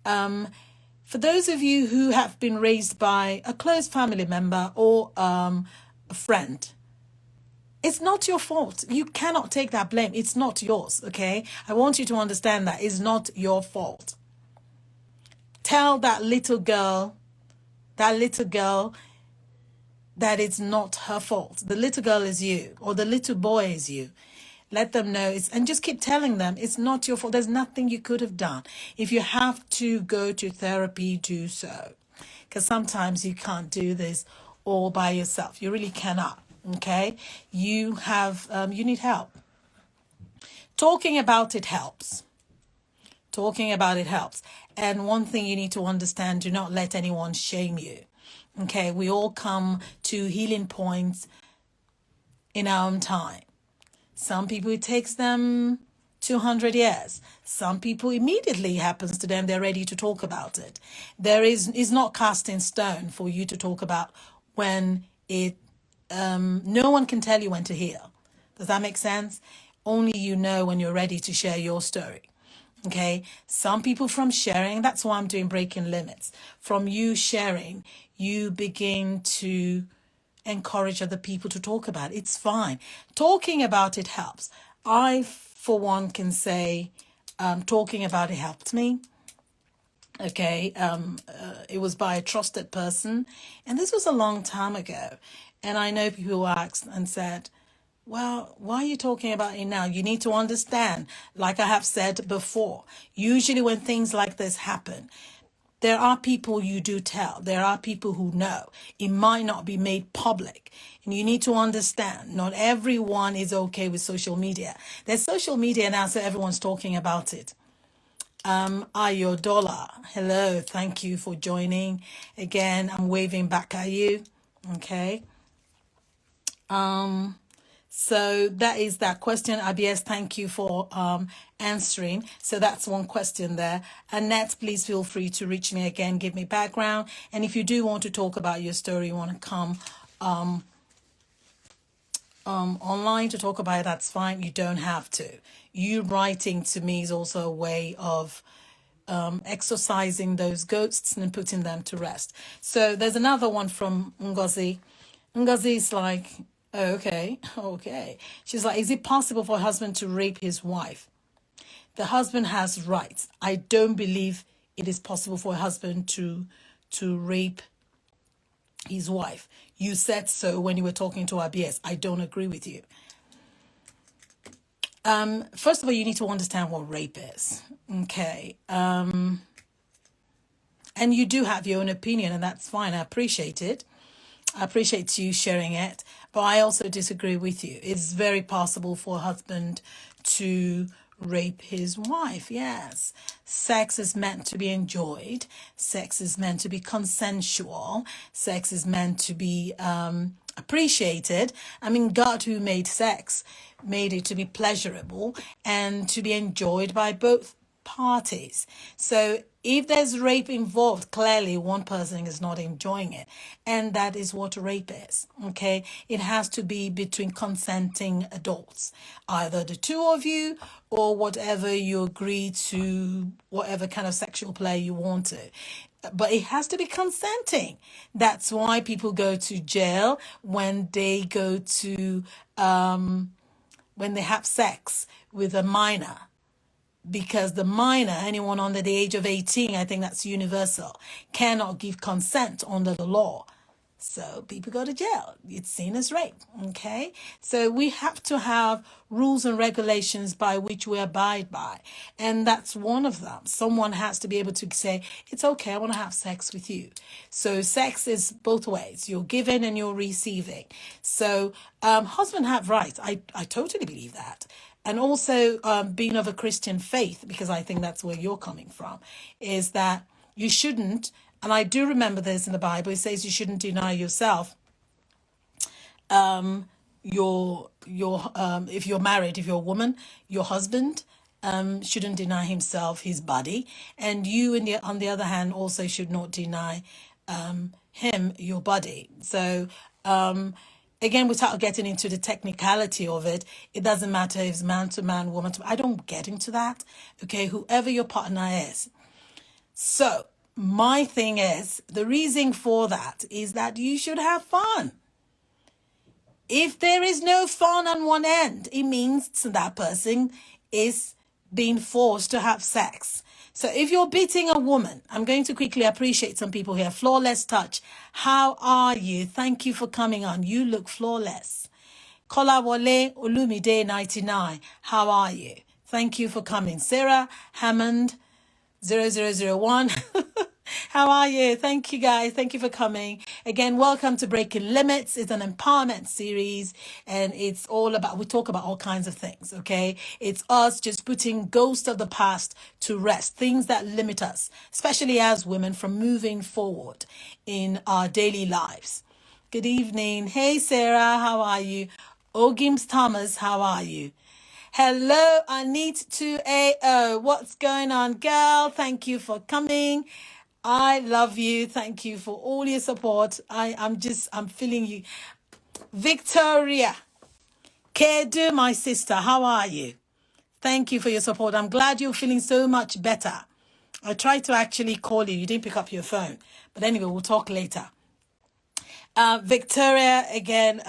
For those of you who have been raised by a close family member or a friend, it's not your fault. You cannot take that blame. It's not yours, okay? I want you to understand that it's not your fault. Tell that little girl that it's not her fault. The little girl is you, or the little boy is you. Let them know and just keep telling them it's not your fault. There's nothing you could have done. If you have to go to therapy, do so. Because sometimes you can't do this all by yourself. You really cannot. Okay? You need help. Talking about it helps. Talking about it helps. And one thing you need to understand, do not let anyone shame you. Okay? We all come to healing points in our own time. Some people, it takes them 200 years. Some people, immediately happens to them. They're ready to talk about it. It's not cast in stone for you to talk about when no one can tell you when to heal. Does that make sense? Only you know when you're ready to share your story. Okay? Some people, from sharing, that's why I'm doing Breaking Limits. From you sharing, you begin to encourage other people to talk about it. It's fine. Talking about it helps. I, for one, can say talking about it helped me. Okay. It was by a trusted person. And this was a long time ago. And I know people who asked and said, well, why are you talking about it now? You need to understand, like I have said before, usually when things like this happen, there are people you do tell. There are people who know. It might not be made public. And you need to understand, not everyone is okay with social media. There's social media now, so everyone's talking about it. Ayodola, hello. Thank you for joining. Again, I'm waving back at you. Okay. So that is that question. ABS, thank you for answering. So that's one question there. Annette, please feel free to reach me again, give me background. And if you do want to talk about your story, you want to come online to talk about it, that's fine. You don't have to. You writing to me is also a way of exorcising those ghosts and putting them to rest. So there's another one from Ngozi. Ngozi's like, oh, okay. She's like, is it possible for a husband to rape his wife? The husband has rights. I don't believe it is possible for a husband to rape his wife. You said so when you were talking to RBS. I don't agree with you. First of all, you need to understand what rape is. Okay. And you do have your own opinion, and that's fine. I appreciate it. I appreciate you sharing it, but I also disagree with you. It's very possible for a husband to rape his wife. Yes. Sex is meant to be enjoyed. Sex is meant to be consensual. Sex is meant to be appreciated. I mean, God, who made sex, made it to be pleasurable and to be enjoyed by both parties. So if there's rape involved, clearly one person is not enjoying it. And that is what rape is. Okay. It has to be between consenting adults, either the two of you or whatever you agree to, whatever kind of sexual play you want to. But it has to be consenting. That's why people go to jail when they go to, when they have sex with a minor. Because the minor, anyone under the age of 18, I think that's universal, cannot give consent under the law. So people go to jail. It's seen as rape. Okay. So we have to have rules and regulations by which we abide by. And that's one of them. Someone has to be able to say, it's okay, I want to have sex with you. So sex is both ways. You're giving and you're receiving. So husbands have rights. I totally believe that. And also being of a Christian faith, because I think that's where you're coming from, is that you shouldn't, and I do remember this in the Bible, it says you shouldn't deny yourself if you're married, if you're a woman, your husband shouldn't deny himself his body. And you, on the other hand, also should not deny him your body. So again, without getting into the technicality of it, it doesn't matter if it's man to man, woman to. I don't get into that. Okay, whoever your partner is. So my thing is, the reason for that is that you should have fun. If there is no fun on one end, it means that person is being forced to have sex. So if you're beating a woman, I'm going to quickly appreciate some people here. Flawless Touch, how are you? Thank you for coming on. You look flawless. Kolawole Olumide 99, how are you? Thank you for coming. Sarah Hammond 0001. How are you? Thank you guys. Thank you for coming. Again, welcome to Breaking Limits. It's an empowerment series and it's all about, we talk about all kinds of things, okay? It's us just putting ghosts of the past to rest, things that limit us, especially as women, from moving forward in our daily lives. Good evening. Hey, Sarah, how are you? Ogims Thomas, how are you? Hello, Anit 2AO. What's going on, girl? Thank you for coming. I love you. Thank you for all your support. I'm feeling you. Victoria, Kedu, my sister, how are you? Thank you for your support. I'm glad you're feeling so much better. I tried to actually call you. You didn't pick up your phone. But anyway, we'll talk later. Victoria, again,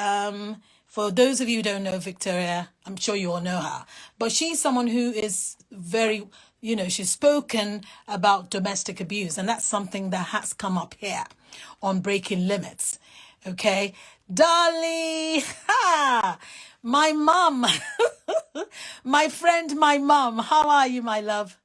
for those of you who don't know Victoria, I'm sure you all know her, but she's someone who is very, she's spoken about domestic abuse, and that's something that has come up here on Breaking Limits. Okay, Dolly, ha! My mum, my friend, my mum, how are you, my love?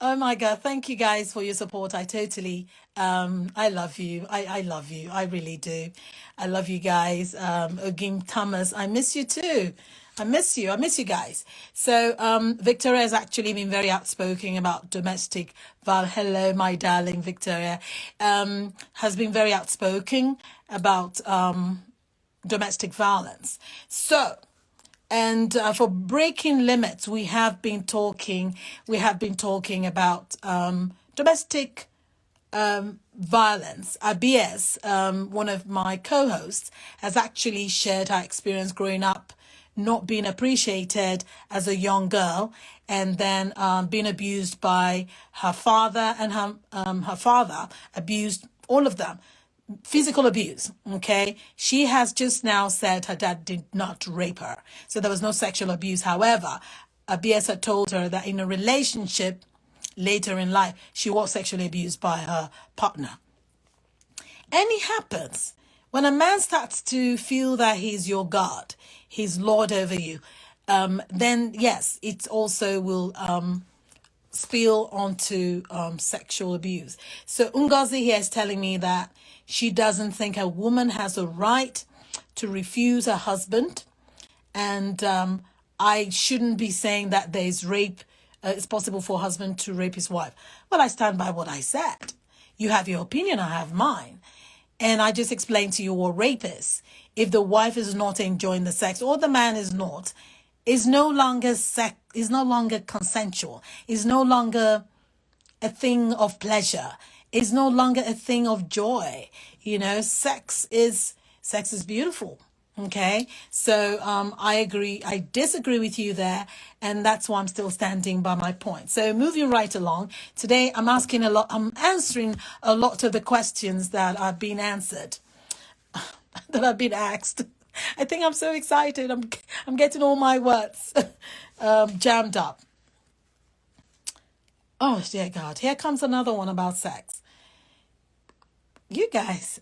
Oh my God, thank you guys for your support. I totally, I love you. I love you. I really do. I love you guys. Ogim Thomas, I miss you too. I miss you. I miss you guys. So, Victoria has actually been very outspoken about domestic violence. Hello, my darling Victoria. Has been very outspoken about, domestic violence. So, and for Breaking Limits, we have been talking about domestic violence. Abies, one of my co-hosts, has actually shared her experience growing up, not being appreciated as a young girl, and then being abused by her father, and her father abused all of them. Physical abuse, okay? She has just now said her dad did not rape her. So there was no sexual abuse. However, Abies had told her that in a relationship later in life, she was sexually abused by her partner. And it happens. When a man starts to feel that he's your God, he's Lord over you, then yes, it also will spill onto sexual abuse. So Ngozi here is telling me that she doesn't think a woman has a right to refuse her husband, and I shouldn't be saying that there's rape. It's possible for a husband to rape his wife. Well, I stand by what I said. You have your opinion, I have mine. And I just explained to you what rape is. If the wife is not enjoying the sex, or the man is not, is no longer is no longer consensual, is no longer a thing of pleasure, is no longer a thing of joy. Sex is beautiful. Okay, so I agree. I disagree with you there, and that's why I'm still standing by my point. So moving right along, today I'm answering a lot of the questions that are being answered, that have been asked. I think I'm so excited. I'm getting all my words jammed up. Oh dear God, here comes another one about sex. You guys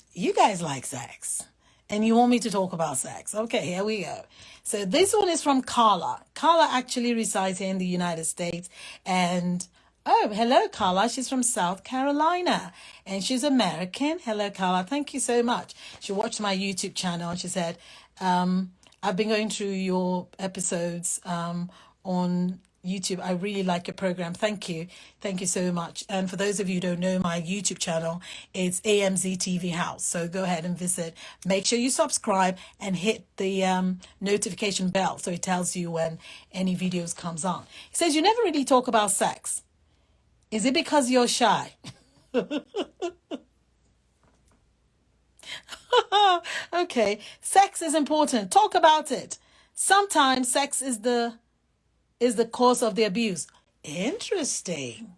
like sex, and you want me to talk about sex. Okay, here we go. So this one is from Carla. Carla actually resides here in the United States, and oh, hello, Carla. She's from South Carolina, and she's American. Hello, Carla. Thank you so much. She watched my YouTube channel, and she said, I've been going through your episodes on YouTube. I really like your program. Thank you. Thank you so much. And for those of you who don't know my YouTube channel, it's AMZ TV House. So go ahead and visit. Make sure you subscribe and hit the notification bell so it tells you when any videos comes on. It says you never really talk about sex. Is it because you're shy? Okay. Sex is important. Talk about it. Sometimes sex is the cause of the abuse. Interesting.